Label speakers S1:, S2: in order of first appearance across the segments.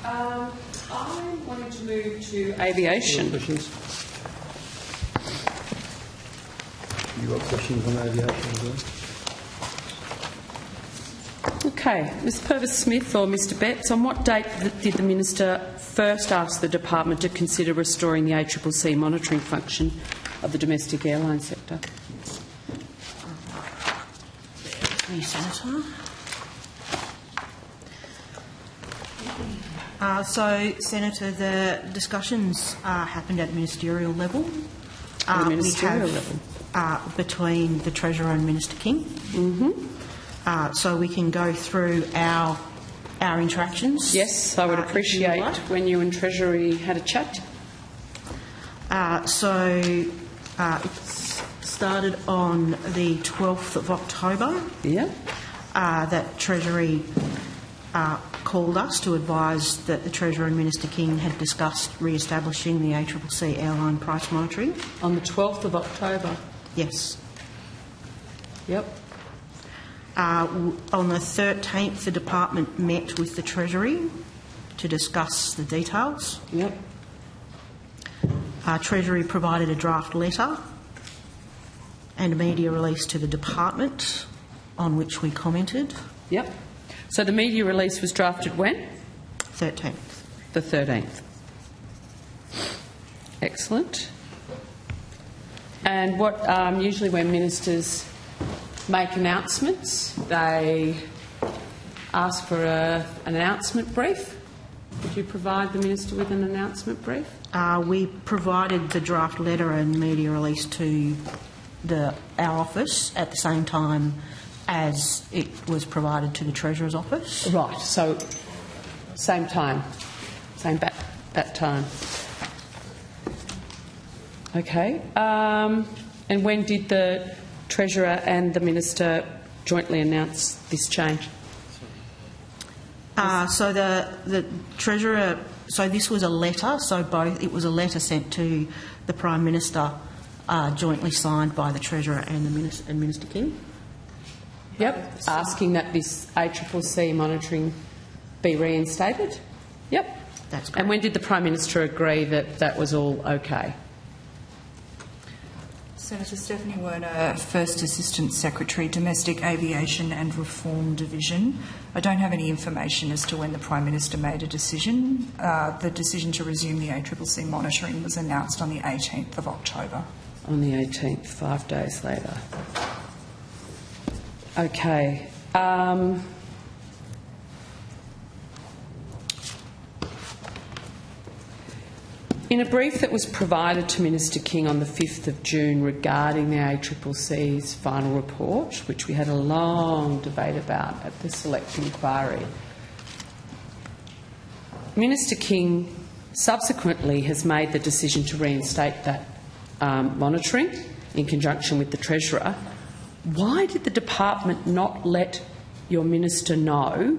S1: I wanted to move to aviation.
S2: Questions? You got questions on aviation as well?
S1: Okay. Ms Purvis-Smith or Mr Betts, on what date did the Minister first ask the Department to consider restoring the ACCC monitoring function of the domestic airline sector?
S3: Senator. Senator, the discussions happened at ministerial level. Between the Treasurer and Minister King. So we can go through our interactions.
S1: Yes, I would appreciate when you and Treasury had a chat.
S3: It started on the 12th of October.
S1: Yeah.
S3: That Treasury called us to advise that the Treasurer and Minister King had discussed re-establishing the ACCC airline price monitoring.
S1: On the 12th of October?
S3: Yes.
S1: Yep.
S3: On the 13th, the Department met with the Treasury to discuss the details.
S1: Yep.
S3: Treasury provided a draft letter and a media release to the Department on which we commented.
S1: Yep. So the media release was drafted when?
S3: 13th.
S1: The 13th. Excellent. And what usually when ministers make announcements, they ask for an announcement brief. Would you provide the minister with an announcement brief?
S3: We provided the draft letter and media release to our office at the same time as it was provided to the Treasurer's office.
S1: Right, so same time, same bat time. Okay. And when did the Treasurer and the Minister jointly announce this change?
S3: So the Treasurer. So this was a letter. So it was a letter sent to the Prime Minister, jointly signed by the Treasurer and Minister King.
S1: Yep. Asking that this ACCC monitoring be reinstated. Yep.
S3: That's correct.
S1: And when did the Prime Minister agree that that was all okay?
S4: Senator Stephanie Werner, First Assistant Secretary, Domestic Aviation and Reform Division. I don't have any information as to when the Prime Minister made a decision. The decision to resume the ACCC monitoring was announced on the 18th of October.
S1: On the 18th, 5 days later. Okay. In a brief that was provided to Minister King on the 5th of June regarding the ACCC's final report, which we had a long debate about at the Select Inquiry, Minister King subsequently has made the decision to reinstate that monitoring in conjunction with the Treasurer. Why did the Department not let your Minister know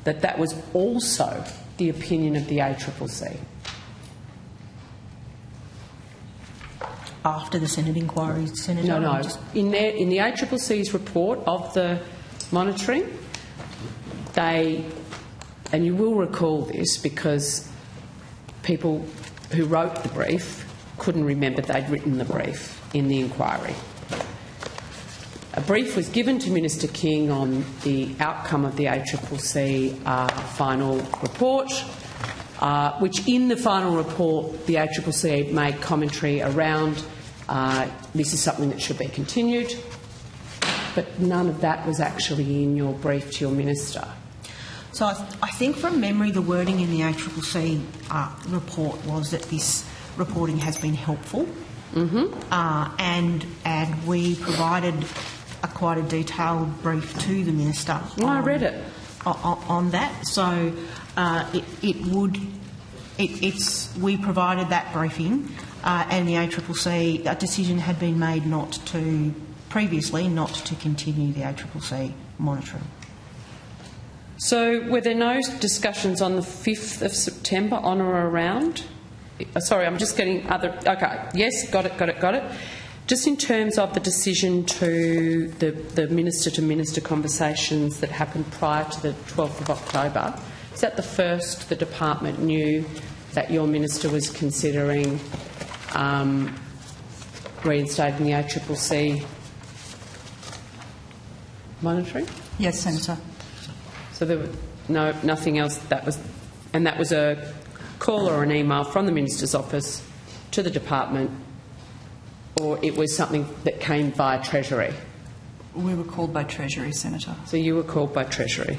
S1: that that was also the opinion of the ACCC?
S3: After the Senate inquiry, Senator?
S1: No. In the ACCC's report of the monitoring, and you will recall this because people who wrote the brief couldn't remember they'd written the brief in the inquiry. A brief was given to Minister King on the outcome of the ACCC final report, which in the final report the ACCC made commentary around this is something that should be continued, but none of that was actually in your brief to your Minister.
S3: So I think from memory the wording in the ACCC report was that this reporting has been helpful, and we provided quite a detailed brief to the Minister.
S1: I read it.
S3: On that. So we provided that briefing, and the ACCC, a decision had been made previously not to continue the ACCC monitoring.
S1: So were there no discussions on the 5th of September on or around? Sorry, I'm just getting other... Okay, yes, got it. Just in terms of the decision to the minister-to-minister conversations that happened prior to the 12th of October, Is that the first the department knew that your minister was considering reinstating the ACCC monitoring?
S4: Yes, Senator.
S1: So there was nothing else that was, and that was a call or an email from the minister's office to the department, or it was something that came via Treasury?
S4: We were called by Treasury, Senator.
S1: So you were called by Treasury.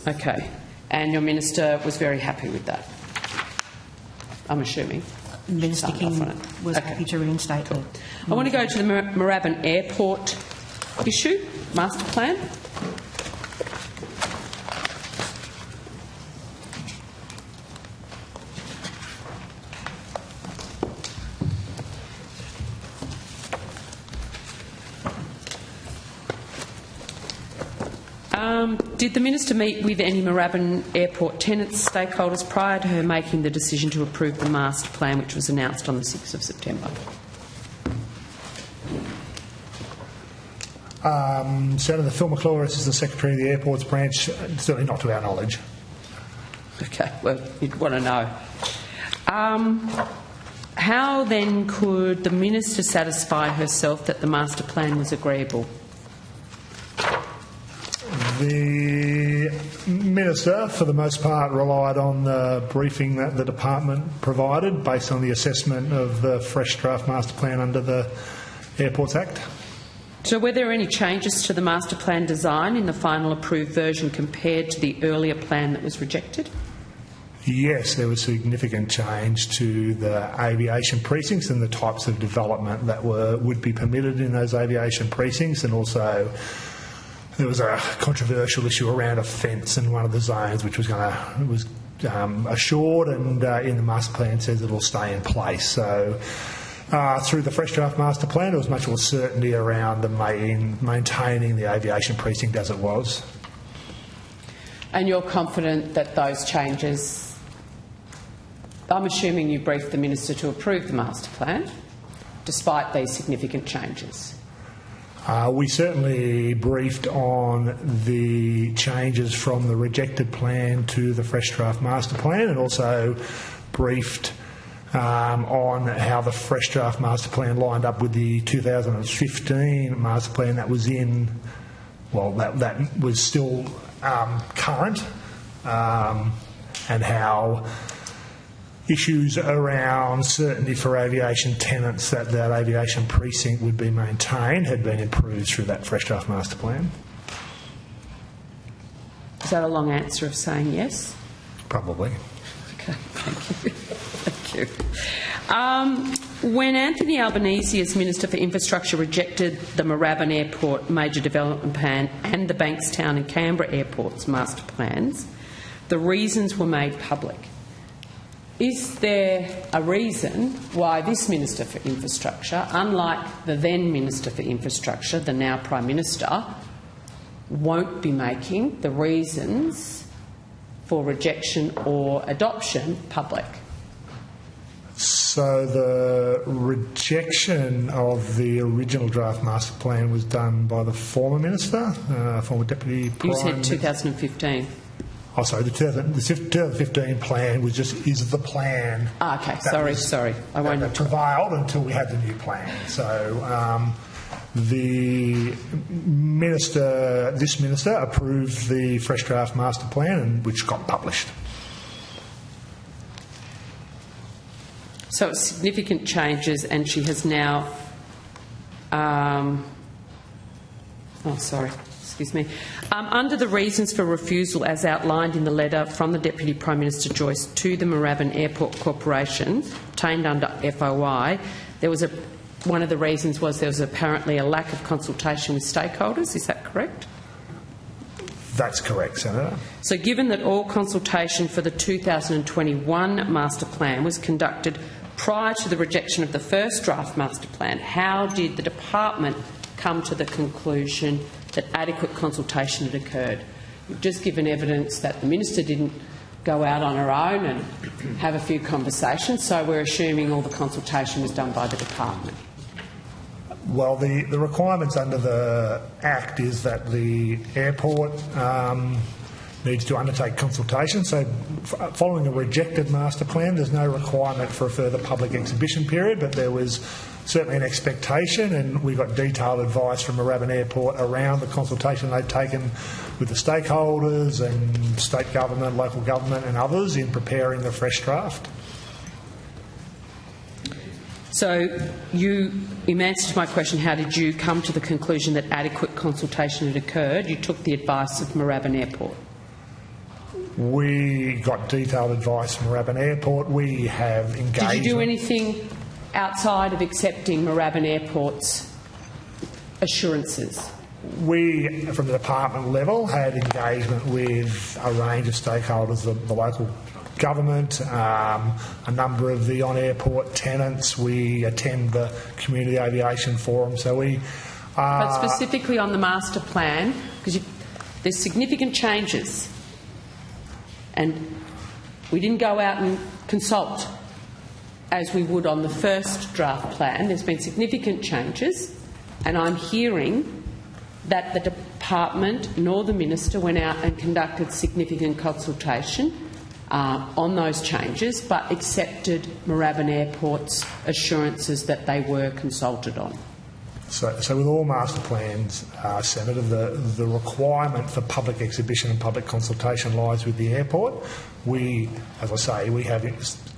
S1: Okay. And your minister was very happy with that, I'm assuming?
S3: Minister King was happy to reinstate it.
S1: I want to go to the Moorabbin Airport issue, master plan. Did the minister meet with any Moorabbin Airport tenants, stakeholders, prior to her making the decision to approve the master plan, which was announced on the 6th of September?
S5: Senator Phil McClure, Assistant Secretary of the Airports Branch, certainly not to our knowledge.
S1: Okay, well, you'd want to know. How then could the minister satisfy herself that the master plan was agreeable?
S5: The minister, for the most part, relied on the briefing that the department provided based on the assessment of the fresh draft master plan under the Airports Act.
S1: So were there any changes to the master plan design in the final approved version compared to the earlier plan that was rejected?
S5: Yes, there was significant change to the aviation precincts and the types of development that would be permitted in those aviation precincts, and also there was a controversial issue around a fence in one of the zones, which was assured, and in the master plan says it will stay in place. So through the fresh draft master plan, there was much more certainty around maintaining the aviation precinct as it was.
S1: And you're confident that those changes, I'm assuming you briefed the minister to approve the master plan, despite these significant changes?
S5: We certainly briefed on the changes from the rejected plan to the fresh draft master plan, and also briefed on how the fresh draft master plan lined up with the 2015 master plan that was in, well, that was still current, and how issues around certainty for aviation tenants that aviation precinct would be maintained had been improved through that fresh draft master plan.
S1: Is that a long answer of saying yes?
S5: Probably.
S1: Okay, thank you. Thank you. When Anthony Albanese, as Minister for Infrastructure, rejected the Moorabbin Airport Major Development Plan and the Bankstown and Canberra Airports master plans, the reasons were made public. Is there a reason why this Minister for Infrastructure, unlike the then Minister for Infrastructure, the now Prime Minister, won't be making the reasons for rejection or adoption public?
S5: So the rejection of the original draft master plan was done by the former Minister, former Deputy Prime
S1: You said
S5: Minister.
S1: 2015.
S5: Oh, sorry, the 2015 plan is the plan.
S1: Okay, sorry. I won't.
S5: That prevailed until we had the new plan. So this minister approved the fresh draft master plan, which got published.
S1: So it's significant changes, and she has now. Excuse me. Under the reasons for refusal, as outlined in the letter from the Deputy Prime Minister Joyce to the Moorabbin Airport Corporation, obtained under FOI, one of the reasons was there was apparently a lack of consultation with stakeholders. Is that correct?
S5: That's correct, Senator.
S1: So given that all consultation for the 2021 master plan was conducted prior to the rejection of the first draft master plan, how did the department come to the conclusion that adequate consultation had occurred? You've just given evidence that the minister didn't go out on her own and have a few conversations, so we're assuming all the consultation was done by the department.
S5: Well, the requirements under the Act is that the airport needs to undertake consultation. So following a rejected master plan, there's no requirement for a further public exhibition period, but there was certainly an expectation, and we got detailed advice from Moorabbin Airport around the consultation they'd taken with the stakeholders and state government, local government and others in preparing the fresh draft.
S1: So in answer to my question, how did you come to the conclusion that adequate consultation had occurred? You took the advice of Moorabbin Airport.
S5: We got detailed advice from Moorabbin Airport. We have engaged...
S1: Did you do anything outside of accepting Moorabbin Airport's assurances?
S5: We, from the department level, had engagement with a range of stakeholders, the local government, a number of the on-airport tenants. We attend the Community Aviation Forum. So we...
S1: but specifically on the master plan, because there's significant changes, and we didn't go out and consult as we would on the first draft plan. There's been significant changes, and I'm hearing that the department nor the minister went out and conducted significant consultation on those changes, but accepted Moorabbin Airport's assurances that they were consulted on.
S5: So with all master plans, Senator, the requirement for public exhibition and public consultation lies with the airport. We, as I say, we have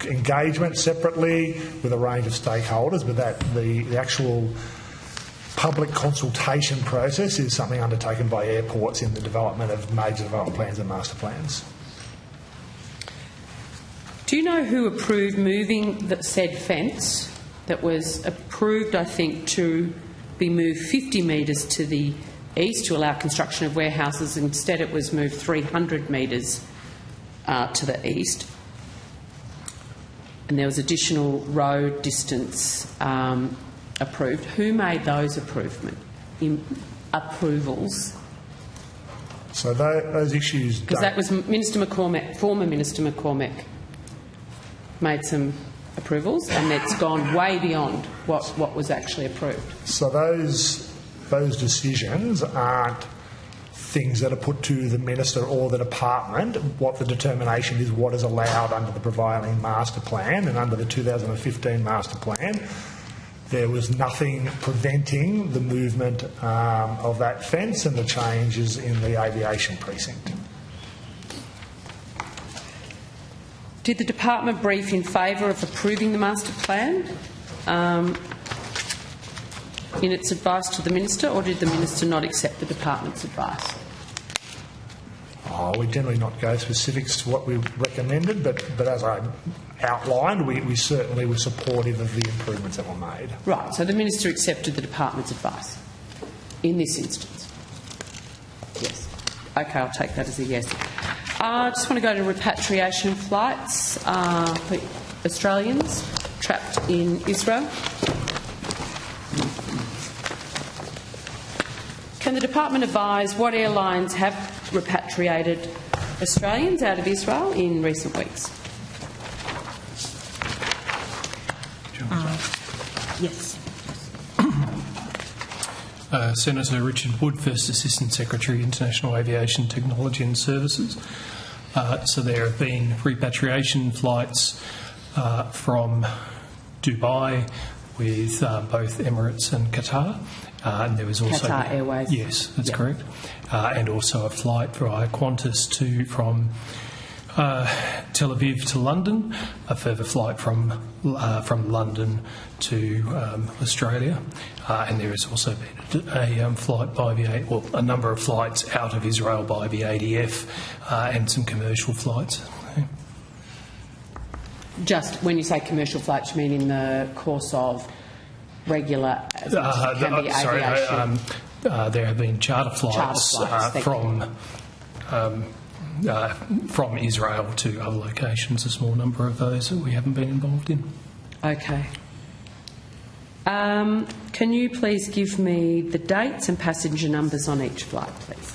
S5: engagement separately with a range of stakeholders, but the actual public consultation process is something undertaken by airports in the development of major development plans and master plans.
S1: Do you know who approved moving the said fence that was approved, I think, to be moved 50 metres to the east to allow construction of warehouses? Instead, it was moved 300 metres to the east. And there was additional road distance approved. Who made those approvals?
S5: So those issues...
S1: Because that was Minister McCormack, former Minister McCormack, made some approvals, and it's gone way beyond what was actually approved.
S5: So those decisions aren't things that are put to the minister or the department. What the determination is, what is allowed under the prevailing master plan, and under the 2015 master plan, there was nothing preventing the movement of that fence and the changes in the aviation precinct.
S1: Did the department brief in favour of approving the master plan in its advice to the minister, or did the minister not accept the department's advice?
S5: We generally not go specifics to what we recommended, but as I outlined, we certainly were supportive of the improvements that were made.
S1: Right, so the minister accepted the department's advice in this instance? Yes. Okay, I'll take that as a yes. I just want to go to repatriation flights for Australians trapped in Israel. Can the department advise what airlines have repatriated Australians out of Israel in recent weeks?
S3: Yes.
S6: Senator Richard Wood, First Assistant Secretary, International Aviation Technology and Services. So there have been repatriation flights from Dubai with both Emirates and Qatar. And there was also
S1: Qatar Airways.
S6: Yes, that's correct. And also a flight via Qantas from Tel Aviv to London, a further flight from London to Australia, and there has also been a flight by a number of flights out of Israel by the ADF and some commercial flights.
S1: Just when you say commercial flights, you mean in the course of regular aviation?
S6: There have been charter flights from Israel to other locations, a small number of those that we haven't been involved in. Okay.
S1: Can you please give me the dates and passenger numbers on each flight, please?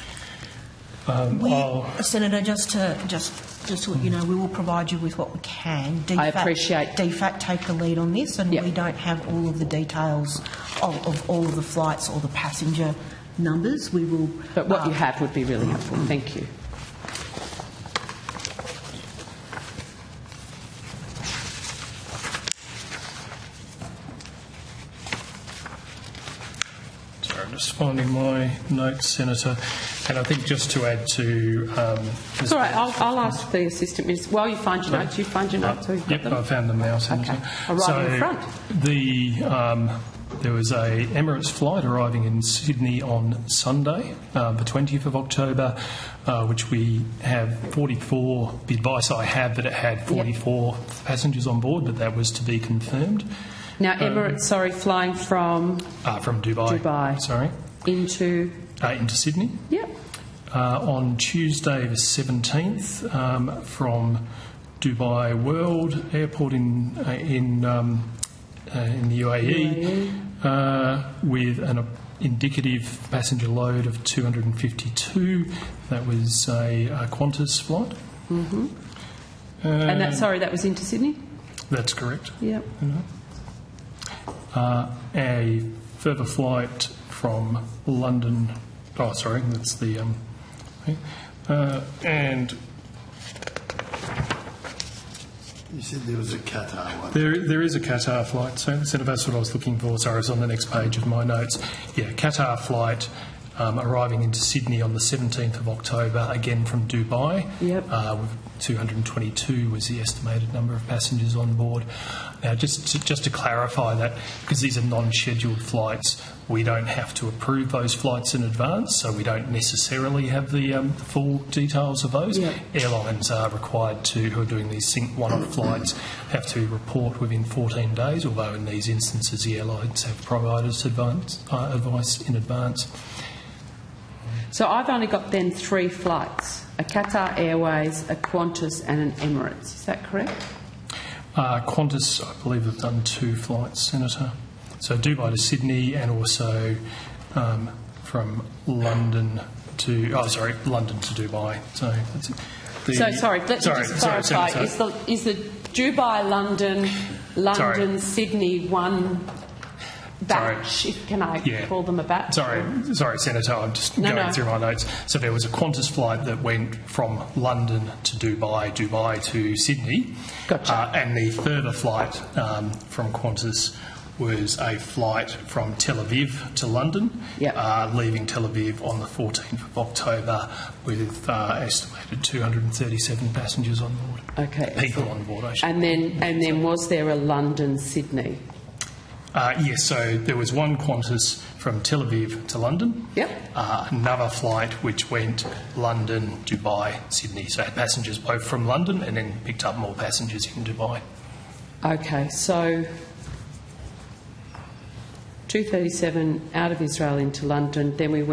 S3: Senator, just to let you know, we will provide you with what we can.
S1: I appreciate...
S3: DFAT take the lead on this, and we don't have all of the details of all of the flights or the passenger numbers. We will...
S1: But what you have would be really helpful. Thank you.
S6: just finding my notes, Senator. And I think just to add to...
S1: It's all right, I'll ask the Assistant Minister. While you find your notes,
S6: Yep, I found them now, Senator.
S1: Okay, I'll write in front.
S6: There was a Emirates flight arriving in Sydney on Sunday, the 20th of October, which we have 44. The advice I have that it had 44 passengers on board, but that was to be confirmed.
S1: Now, Emirates, flying from
S6: Dubai. Sorry.
S1: Into
S6: Sydney.
S1: Yep.
S6: On Tuesday the 17th, from Dubai World Airport in the UAE, with an indicative passenger load of 252. That was a Qantas flight.
S1: Mm-hmm. And that was into Sydney?
S6: That's correct.
S1: Yep.
S6: A further flight from London. Oh, sorry, that's the. And
S2: you said there was a Qatar one.
S6: There is a Qatar flight. So that's what I was looking for. Sorry, it's on the next page of my notes. Yeah, Qatar flight arriving into Sydney on the 17th of October, again from Dubai.
S1: Yep.
S6: 222 was the estimated number of passengers on board. Now, just to clarify that, because these are non-scheduled flights, we don't have to approve those flights in advance, so we don't necessarily have the full details of those.
S1: Yep.
S6: Airlines are required to, who are doing these sync one-off flights, have to report within 14 days, although in these instances the airlines have provided us advice in advance.
S1: So I've only got then 3 flights, a Qatar Airways, a Qantas and an Emirates. Is that correct?
S6: Qantas, I believe, have done 2 flights, Senator. So Dubai to Sydney and also from London to Dubai. So that's it. Let's just clarify. Is the Dubai London Sydney one batch? Can I call them a batch? Sorry, Senator, I'm just going through my notes. So there was a Qantas flight that went from London to Dubai to Sydney.
S1: Gotcha.
S6: And the further flight from Qantas was a flight from Tel Aviv to London, leaving Tel Aviv on the 14th of October with estimated 237 passengers on board.
S1: Okay.
S6: People on board, I should
S1: And then was there a London-Sydney?
S6: Yes, so there was one Qantas from Tel Aviv to London.
S1: Yep.
S6: Another flight which went London, Dubai, Sydney. So had passengers both from London and then picked up more passengers in Dubai.
S1: Okay, so 237 out of Israel into London. Then we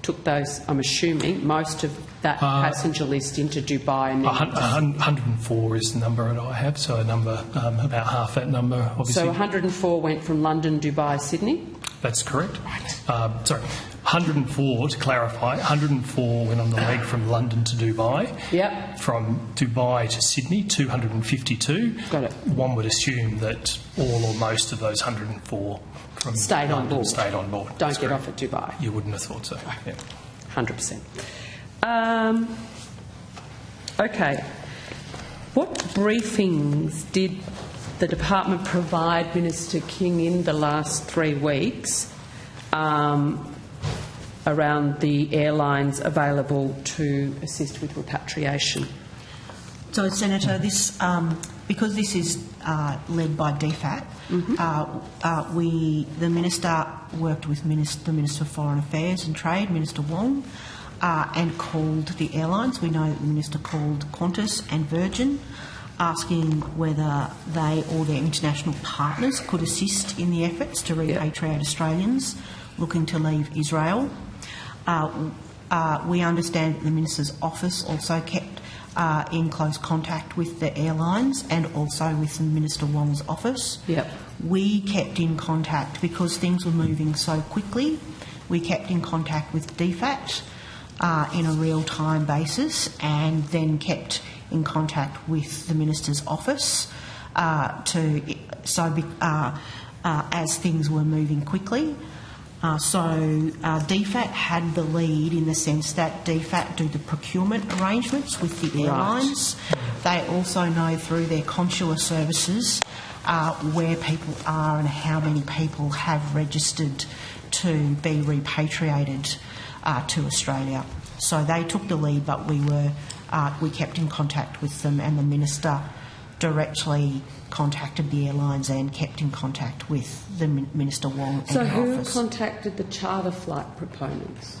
S1: took those, I'm assuming, most of that passenger list into Dubai. And then
S6: 104 is the number that I have, so a number, about half that number, obviously.
S1: So 104 went from London, Dubai, Sydney?
S6: That's correct. Right. 104, to clarify, 104 went on the leg from London to Dubai.
S1: Yep.
S6: From Dubai to Sydney, 252.
S1: Got it.
S6: One would assume that all or most of those 104 from
S1: stayed on board. Don't get off at Dubai.
S6: You wouldn't have thought so. Yeah.
S1: 100%. Okay. What briefings did the department provide Minister King in the last 3 weeks around the airlines available to assist with repatriation?
S3: So, Senator, this because this is led by DFAT, the Minister worked with the Minister for Foreign Affairs and Trade, Minister Wong, and called the airlines. We know that the Minister called Qantas and Virgin, asking whether they or their international partners could assist in the efforts to repatriate Australians looking to leave Israel. We understand that the Minister's office also kept in close contact with the airlines and also with Minister Wong's office.
S1: Yep.
S3: We kept in contact because things were moving so quickly. We kept in contact with DFAT in a real-time basis and then kept in contact with the Minister's office as things were moving quickly. DFAT had the lead in the sense that DFAT do the procurement arrangements with the airlines. Right. They also know through their consular services where people are and how many people have registered to be repatriated to Australia. So they took the lead, but we kept in contact with them, and the Minister directly contacted the airlines and kept in contact with the Minister Wong and
S1: So
S3: her
S1: who
S3: office.
S1: contacted the charter flight proponents?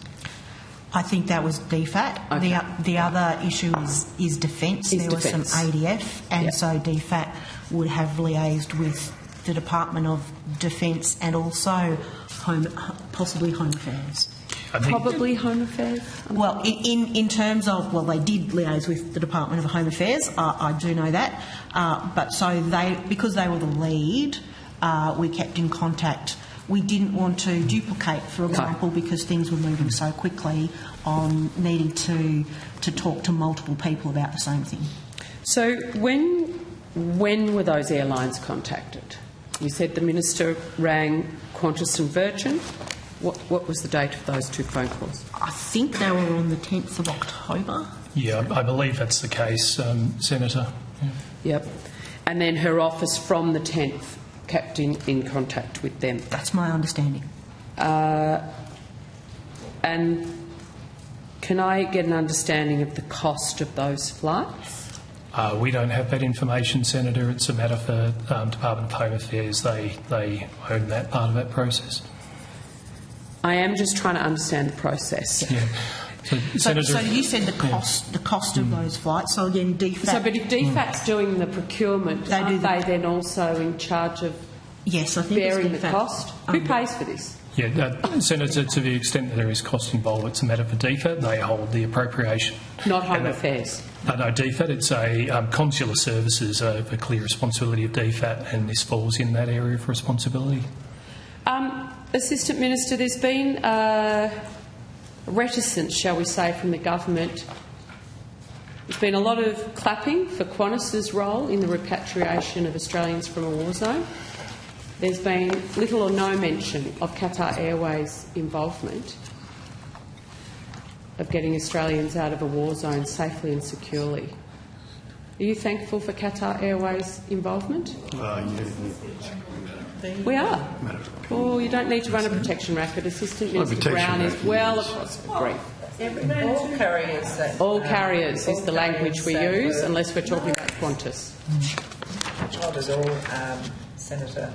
S3: I think that was DFAT.
S1: Okay.
S3: The other issue is defence. There was some ADF, and so DFAT would have liaised with the Department of Defence and also possibly Home Affairs.
S1: Probably Home Affairs?
S3: Well, in terms of, well, they did liaise with the Department of Home Affairs, I do know that, but so because they were the lead, we kept in contact. We didn't want to duplicate, for example, because things were moving so quickly on needing to talk to multiple people about the same thing.
S1: So when were those airlines contacted? You said the Minister rang Qantas and Virgin. What was the date of those two phone calls?
S3: I think they were on the 10th of October.
S6: Yeah, I believe that's the case, Senator. Yeah.
S1: Yep. And then her office from the 10th kept in contact with them.
S3: That's my understanding.
S1: And can I get an understanding of the cost of those flights?
S6: We don't have that information, Senator. It's a matter for Department of Home Affairs. They own that part of that process.
S1: I am just trying to understand the process.
S6: Yeah.
S3: So you said the cost of those flights. So again, DFAT.
S1: So, but if DFAT's doing the procurement, aren't they then also in charge of
S3: yes, I think
S1: bearing
S3: it's
S1: the
S3: DFAT.
S1: cost? Who pays for this?
S6: Yeah, Senator, to the extent that there is cost involved, it's a matter for DFAT. They hold the appropriation.
S1: Not Home Affairs?
S6: No, DFAT. It's a consular services are a clear responsibility of DFAT, and this falls in that area of responsibility.
S1: Assistant Minister, there's been reticence, shall we say, from the government. There's been a lot of clapping for Qantas's role in the repatriation of Australians from a war zone. There's been little or no mention of Qatar Airways' involvement of getting Australians out of a war zone safely and securely. Are you thankful for Qatar Airways' involvement? We are. Oh, you don't need to run a protection racket. Assistant Minister Brown is well across the brief. All carriers is the language we use, unless we're talking about Qantas.
S7: Not at all, Senator.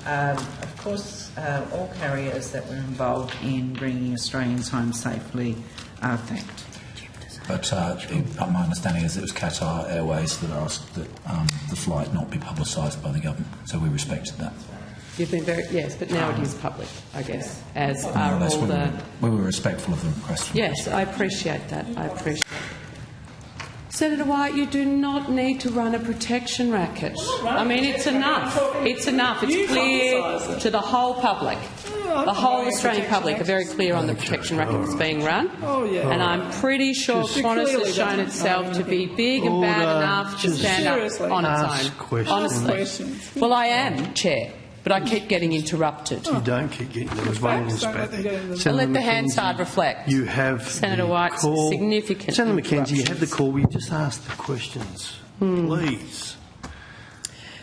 S7: Of course, all carriers that were involved in bringing Australians home safely are thanked.
S8: But my understanding is it was Qatar Airways that asked that the flight not be publicised by the government, so we respected that.
S1: You've been very... Yes, but now it is public, I guess, as are all the...
S8: We were respectful of the request.
S1: Yes, I appreciate that. I appreciate it. Senator White, you do not need to run a protection racket. I mean, it's enough. It's enough. It's clear to the whole public. The whole Australian public are very clear on the protection racket that's being run. And I'm pretty sure Qantas has shown itself to be big and bad enough to stand up on its own. Honestly. Well, I am, Chair. But I keep getting interrupted.
S2: You don't keep getting... There was one in this back there.
S1: So let the Hansard reflect.
S2: You have
S1: Senator White's significant
S2: Senator McKenzie, you have the call. Will you just ask the questions, please?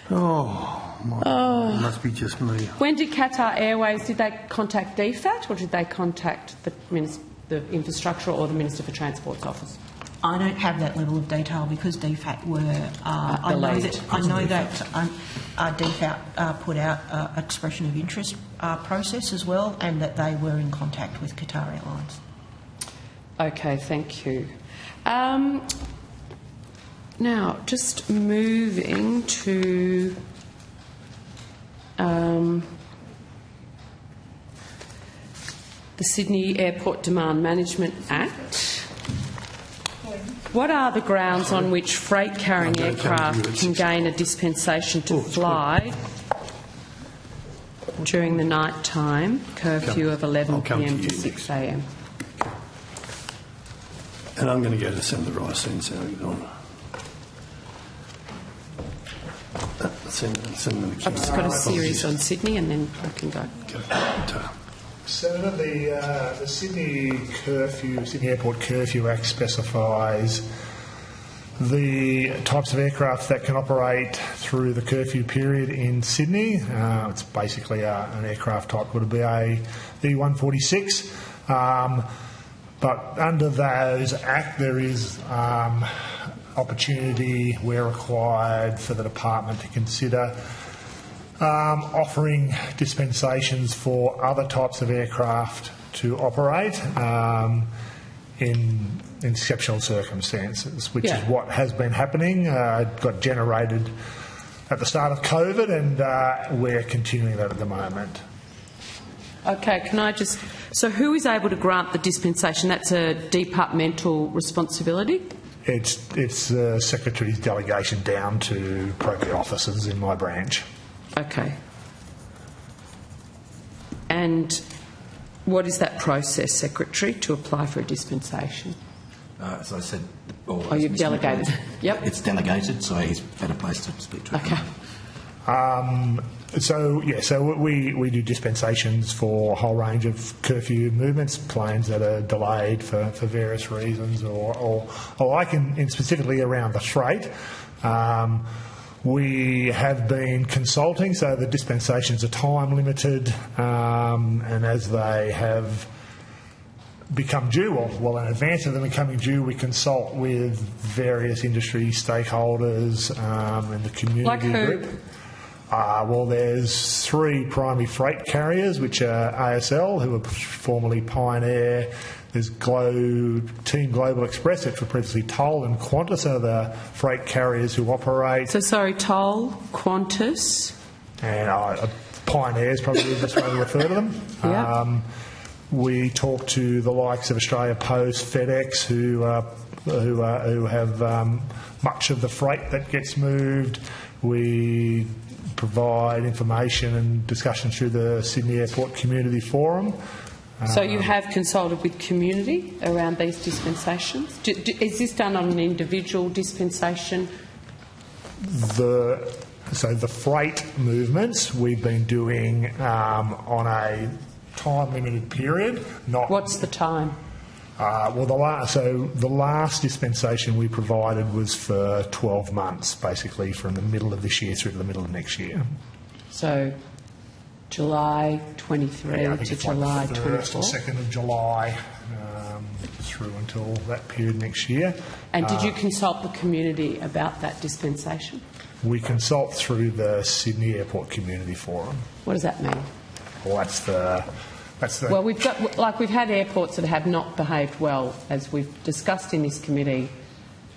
S2: It must be just me.
S1: When did Qatar Airways, did they contact DFAT or did they contact the Infrastructure or the Minister for Transport's office?
S3: I don't have that level of detail because DFAT were... I know that DFAT put out an expression of interest process as well, and that they were in contact with Qatar Airlines.
S1: Okay, thank you. Now, just moving to... the Sydney Airport Demand Management Act. What are the grounds on which freight-carrying aircraft can gain a dispensation to fly during the night time curfew of 11 p.m. to 6 a.m?
S2: And I'm going to go to Senator Rice and Senator Gordon.
S1: I've just got a series on Sydney and then I can go.
S5: Senator, the Sydney Airport Curfew Act specifies the types of aircraft that can operate through the curfew period in Sydney. It's basically an aircraft type called a BA E146. But under those Act, there is opportunity where required for the department to consider offering dispensations for other types of aircraft to operate in exceptional circumstances, which is what has been happening. It got generated at the start of COVID, and we're continuing that at the moment.
S1: Okay, can I just... So who is able to grant the dispensation? That's a departmental responsibility?
S5: It's the Secretary's delegation down to appropriate officers in my branch.
S1: Okay. And what is that process, Secretary, to apply for a dispensation?
S8: As I said...
S1: you've delegated. Yep.
S8: It's delegated, so he's better placed to speak to it.
S1: Okay.
S5: So we do dispensations for a whole range of curfew movements, planes that are delayed for various reasons, or like in specifically around the freight. We have been consulting, so the dispensations are time limited, and as they have become due, well in advance of them becoming due, we consult with various industry stakeholders and the community
S1: like who?
S5: group. Well, there's 3 primary freight carriers, which are ASL, who were formerly Pioneer. There's Team Global Express, which were previously Toll, and Qantas are the freight carriers who operate.
S1: So, sorry, Toll, Qantas...
S5: And Pioneer is probably the best way to refer to them.
S1: Yeah.
S5: We talk to the likes of Australia Post, FedEx, who have much of the freight that gets moved. We provide information and discussion through the Sydney Airport Community Forum.
S1: So you have consulted with community around these dispensations? Is this done on an individual dispensation?
S5: So the freight movements we've been doing on a time-limited period.
S1: What's the time?
S5: The last dispensation we provided was for 12 months, basically from the middle of this year through to the middle of next year.
S1: So July 23 to July 24?
S5: 1st or 2nd of July through until that period next year.
S1: And did you consult the community about that dispensation?
S5: We consult through the Sydney Airport Community Forum.
S1: What does that mean?
S5: Well, that's the...
S1: Well, we've had airports that have not behaved well, as we've discussed in this committee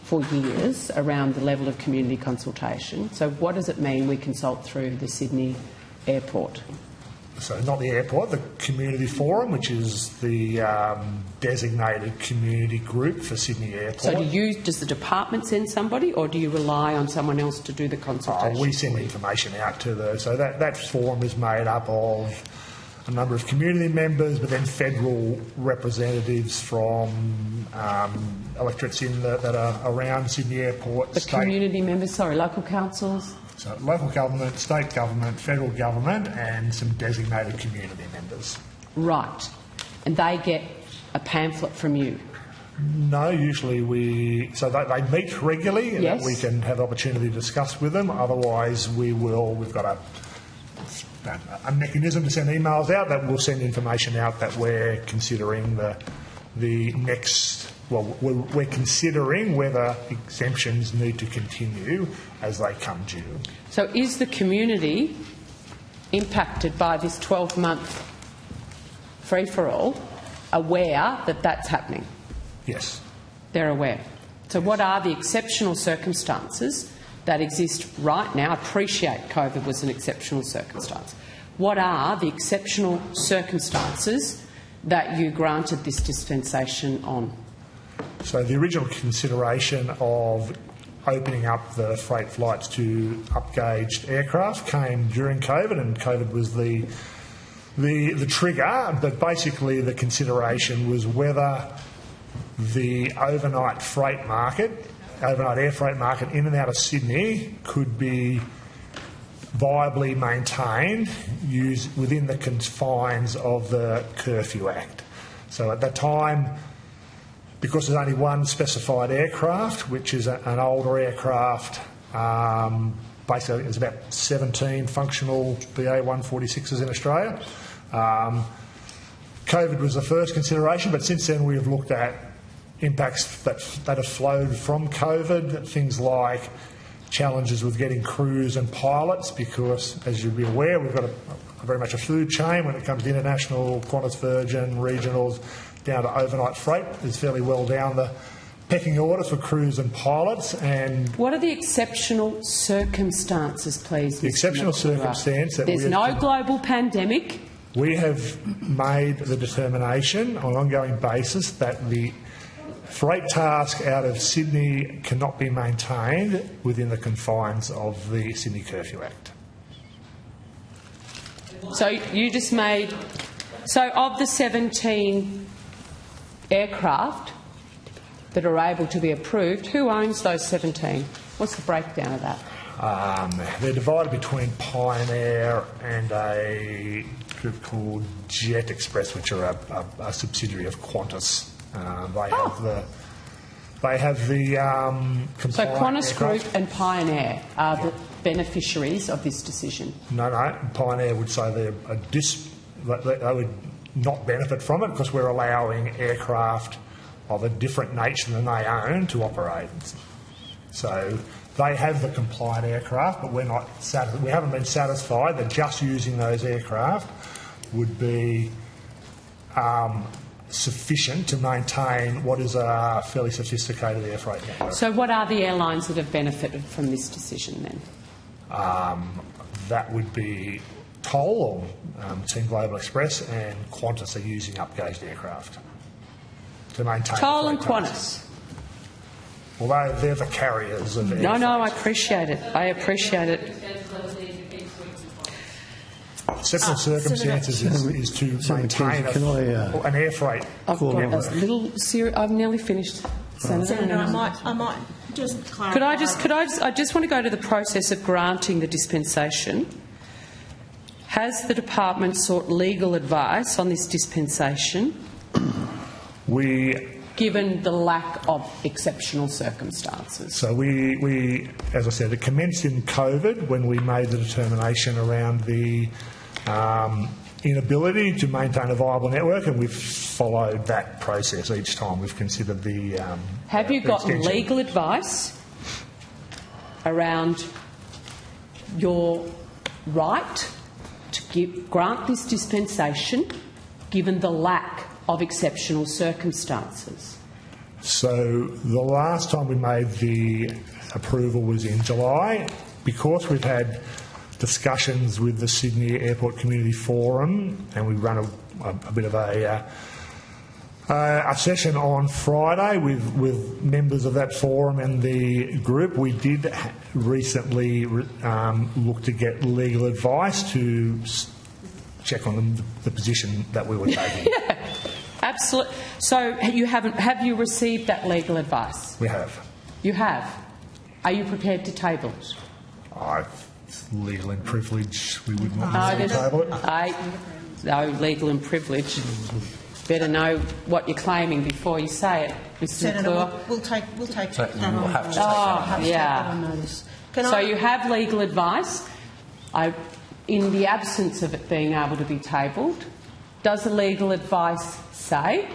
S1: for years, around the level of community consultation. So what does it mean we consult through the Sydney Airport?
S5: So not the airport, the community forum, which is the designated community group for Sydney Airport.
S1: So does the department send somebody, or do you rely on someone else to do the consultation?
S5: We send information out to so that forum is made up of a number of community members, but then federal representatives from electorates that are around Sydney Airport.
S1: The community members, local councils?
S5: So local government, state government, federal government, and some designated community members.
S1: Right. And they get a pamphlet from you?
S5: No, usually they meet regularly, and
S1: yes.
S5: that we can have the opportunity to discuss with them. Otherwise, we've got a mechanism to send emails out that will send information out that we're considering the next... Well, we're considering whether exemptions need to continue as they come due.
S1: So is the community impacted by this 12-month free-for-all aware that that's happening?
S5: Yes.
S1: They're aware. So what are the exceptional circumstances that exist right now? I appreciate COVID was an exceptional circumstance. What are the exceptional circumstances that you granted this dispensation on?
S5: So the original consideration of opening up the freight flights to upgauged aircraft came during COVID, and COVID was the trigger. But basically, the consideration was whether the overnight air freight market in and out of Sydney could be viably maintained within the confines of the Curfew Act. So at that time, because there's only one specified aircraft, which is an older aircraft. Basically, there's about 17 functional BA-146s in Australia. COVID was the first consideration, but since then we have looked at impacts that have flowed from COVID, things like challenges with getting crews and pilots, because, as you'll be aware, we've got very much a food chain when it comes to international, Qantas, Virgin, regionals, down to overnight freight. It's fairly well down the pecking order for crews and pilots. And
S1: what are the exceptional circumstances, please?
S5: The exceptional circumstance that
S1: there's no global pandemic.
S5: We have made the determination on an ongoing basis that the freight task out of Sydney cannot be maintained within the confines of the Sydney Curfew Act.
S1: So you just made... So of the 17 aircraft that are able to be approved, who owns those 17? What's the breakdown of that?
S5: They're divided between Pioneer and a group called Jet Express, which are a subsidiary of Qantas. They have the compliant
S1: So Qantas
S5: aircraft.
S1: Group and Pioneer are the beneficiaries of this decision?
S5: No. Pioneer would say they would not benefit from it because we're allowing aircraft of a different nature than they own to operate. So they have the compliant aircraft, but we haven't been satisfied that just using those aircraft would be sufficient to maintain what is a fairly sophisticated air freight network.
S1: So what are the airlines that have benefited from this decision then?
S5: That would be Toll or Team Global Express, and Qantas are using upgauged aircraft to maintain.
S1: Toll
S5: the
S1: and
S5: freight
S1: Qantas?
S5: task. Although they're the carriers of air freight.
S1: No, I appreciate it. I appreciate it.
S5: Exceptional circumstances is to maintain an air freight.
S1: I've got a little serious. I've nearly finished, Senator.
S3: I might just clarify.
S1: I just want to go to the process of granting the dispensation. Has the department sought legal advice on this dispensation? Given the lack of exceptional circumstances.
S5: So we, as I said, it commenced in COVID when we made the determination around the inability to maintain a viable network, and we've followed that process each time we've considered the.
S1: Have you gotten legal advice around your right to grant this dispensation given the lack of exceptional circumstances?
S5: So the last time we made the approval was in July. Because we've had discussions with the Sydney Airport Community Forum, and we run a bit of a session on Friday with members of that forum and the group, we did recently look to get legal advice to check on the position that we were taking.
S1: Yeah, absolutely. So have you received that legal advice?
S5: We have.
S1: You have? Are you prepared to table it?
S5: It's legal and privilege. We would not table it.
S1: No, legal and privilege. Better know what you're claiming before you say it, Mr.
S3: Senator,
S1: McClure.
S3: we'll take that on.
S8: We'll have to take that
S3: on notice.
S1: So you have legal advice. In the absence of it being able to be tabled, does the legal advice say,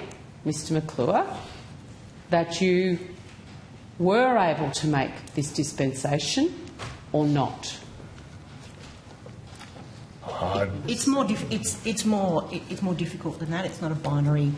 S1: Mr. McClure, that you were able to make this dispensation or not?
S3: It's more difficult than that. It's not a binary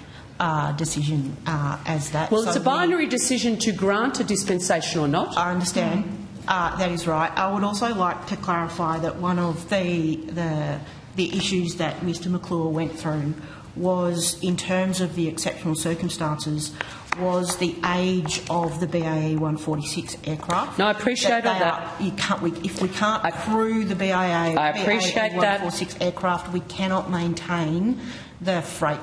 S3: decision as that.
S1: Well, it's a binary decision to grant a dispensation or not.
S3: I understand. That is right. I would also like to clarify that one of the issues that Mr. McClure went through was, in terms of the exceptional circumstances, was the age of the BAE 146 aircraft.
S1: No, I appreciate that.
S3: If we can't crew the BAE 146 aircraft, we cannot maintain the freight.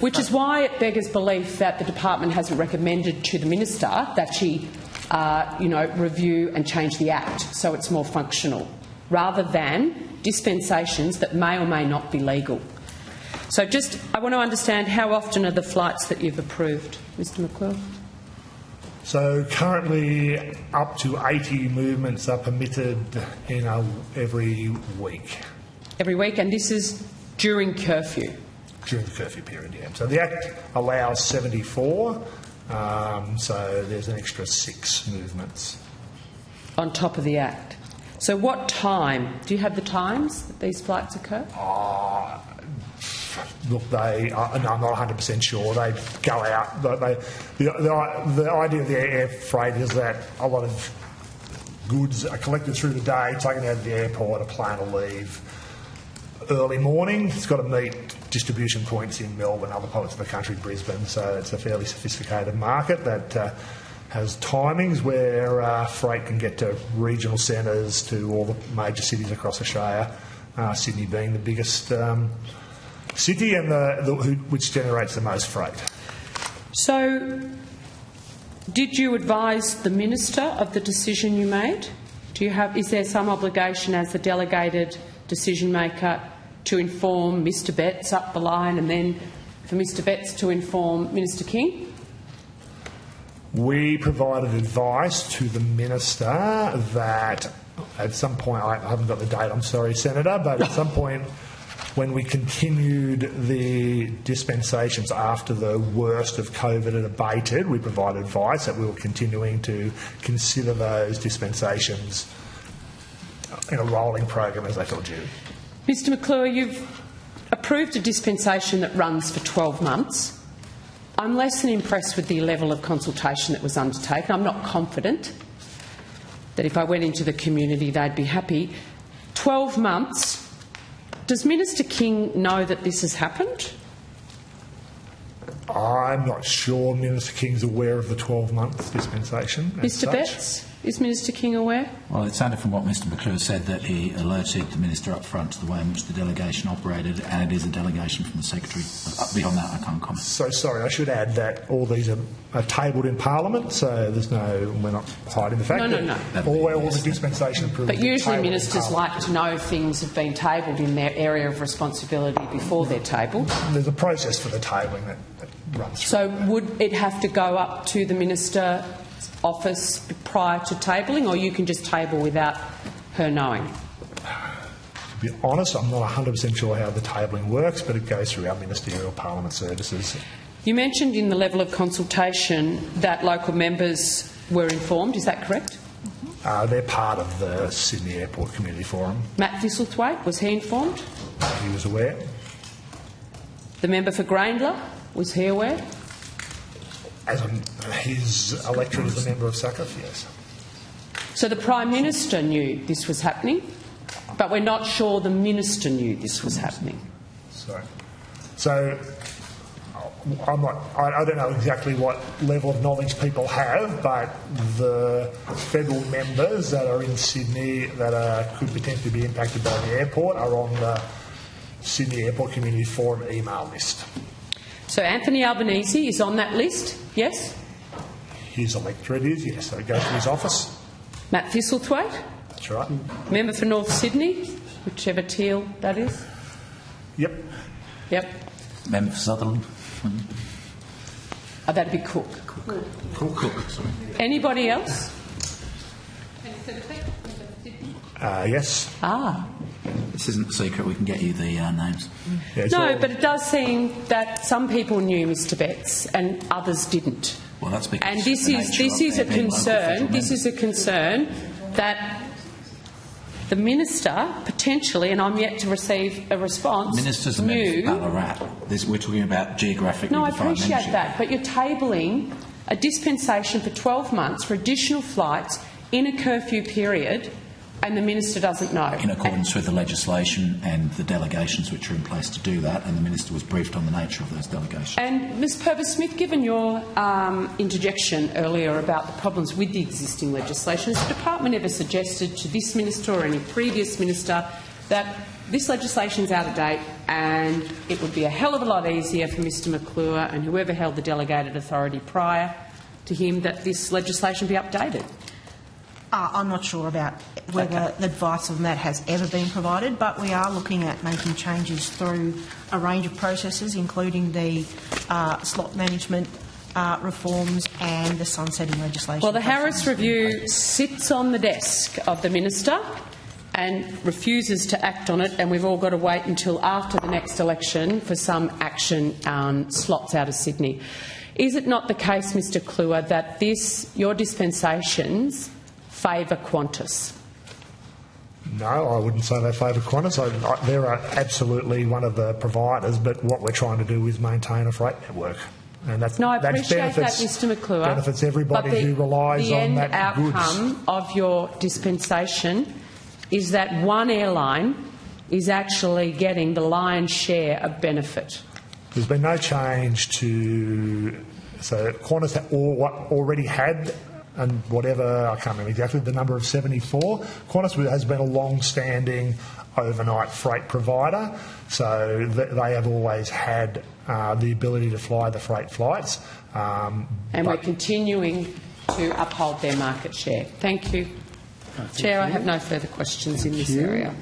S1: Which is why it beggars belief that the department hasn't recommended to the minister that she, review and change the Act so it's more functional, rather than dispensations that may or may not be legal. So I want to understand how often are the flights that you've approved, Mr McClure?
S5: So currently up to 80 movements are permitted in every week.
S1: Every week, and this is during curfew?
S5: During the curfew period, yeah. So the Act allows 74, so there's an extra 6 movements. On
S1: top of the Act. So what time? Do you have the times that these flights occur?
S5: Look, no, I'm not 100% sure. They go out. The idea of the air freight is that a lot of goods are collected through the day, taken out of the airport, a plane will leave early morning. It's got to meet distribution points in Melbourne, other parts of the country, Brisbane, so it's a fairly sophisticated market that has timings where freight can get to regional centres, to all the major cities across Australia, Sydney being the biggest city and which generates the most freight.
S1: So, did you advise the Minister of the decision you made? Is there some obligation as the delegated decision maker to inform Mr Betts up the line and then for Mr Betts to inform Minister King?
S5: We provided advice to the Minister that at some point, I haven't got the date, I'm sorry, Senator, but at some point when we continued the dispensations after the worst of COVID had abated, we provided advice that we were continuing to consider those dispensations in a rolling program as they fell due.
S1: Mr McClure, you've approved a dispensation that runs for 12 months. I'm less than impressed with the level of consultation that was undertaken. I'm not confident that if I went into the community they'd be happy. 12 months. Does Minister King know that this has happened?
S5: I'm not sure Minister King's aware of the 12-month dispensation.
S1: Mr Betts, is Minister King aware?
S8: Well, it sounded from what Mr McClure said that he alerted the Minister up front to the way in which the delegation operated, and it is a delegation from the Secretary. Beyond that, I can't comment.
S5: So sorry, I should add that all these are tabled in Parliament, so we're not hiding the fact that all the dispensation approvals.
S1: But usually ministers like to know things have been tabled in their area of responsibility before they're tabled.
S5: There's a process for the tabling that runs through.
S1: So would it have to go up to the Minister's office prior to tabling, or you can just table without her knowing?
S5: To be honest, I'm not 100% sure how the tabling works, but it goes through our ministerial Parliament services.
S1: You mentioned in the level of consultation that local members were informed. Is that correct?
S5: They're part of the Sydney Airport Community Forum.
S1: Matt Thistlethwaite, was he informed?
S5: He was aware.
S1: The member for Grayndler, was he aware?
S5: As his electorate is a member of SACIF, yes.
S1: So the Prime Minister knew this was happening, but we're not sure the Minister knew this was happening.
S5: So I don't know exactly what level of knowledge people have, but the federal members that are in Sydney that could potentially be impacted by the airport are on the Sydney Airport Community Forum email list.
S1: So Anthony Albanese is on that list, yes?
S5: His electorate is, yes. So it goes to his office.
S1: Matt Thistlethwaite?
S5: That's right.
S1: Member for North Sydney, whichever teal that is?
S5: Yep.
S8: Member for Sutherland?
S1: That'd be Cook.
S8: Cook, sorry.
S1: Anybody else?
S5: Yes.
S8: This isn't a secret, we can get you the names.
S5: Yeah,
S1: no, but it does seem that some people knew Mr Betts and others didn't.
S8: Well, that's because
S1: and this is a concern. This is a concern that the Minister potentially, and I'm yet to receive a response.
S8: Ministers are members of Ballarat. We're talking about geographically
S1: No, I
S8: defined
S1: appreciate
S8: membership.
S1: that, but you're tabling a dispensation for 12 months for additional flights in a curfew period, and the Minister doesn't know.
S8: In accordance with the legislation and the delegations which are in place to do that, and the Minister was briefed on the nature of those delegations.
S1: And Ms Purvis-Smith, given your interjection earlier about the problems with the existing legislation, has the Department ever suggested to this Minister or any previous Minister that this legislation is out of date and it would be a hell of a lot easier for Mr McClure and whoever held the delegated authority prior to him that this legislation be updated?
S3: I'm not sure about whether the advice on that has ever been provided, but we are looking at making changes through a range of processes, including the slot management reforms and the sunsetting legislation.
S1: Well, the Harris Review sits on the desk of the Minister and refuses to act on it, and we've all got to wait until after the next election for some action on slots out of Sydney. Is it not the case, Mr Kluwer, that your dispensations favour Qantas?
S5: No, I wouldn't say they favour Qantas. They're absolutely one of the providers, but what we're trying to do is maintain a freight network. And that's,
S1: no, I
S5: that's
S1: appreciate that, Mr McClure.
S5: Benefits everybody who relies on that goods.
S1: The end outcome of your dispensation is that one airline is actually getting the lion's share of benefit.
S5: There's been no change to... So Qantas already had, and whatever, I can't remember exactly the number of 74. Qantas has been a long-standing overnight freight provider, so they have always had the ability to fly the freight flights.
S1: And we're continuing to uphold their market share. Thank you. Chair, I have no further questions in this area.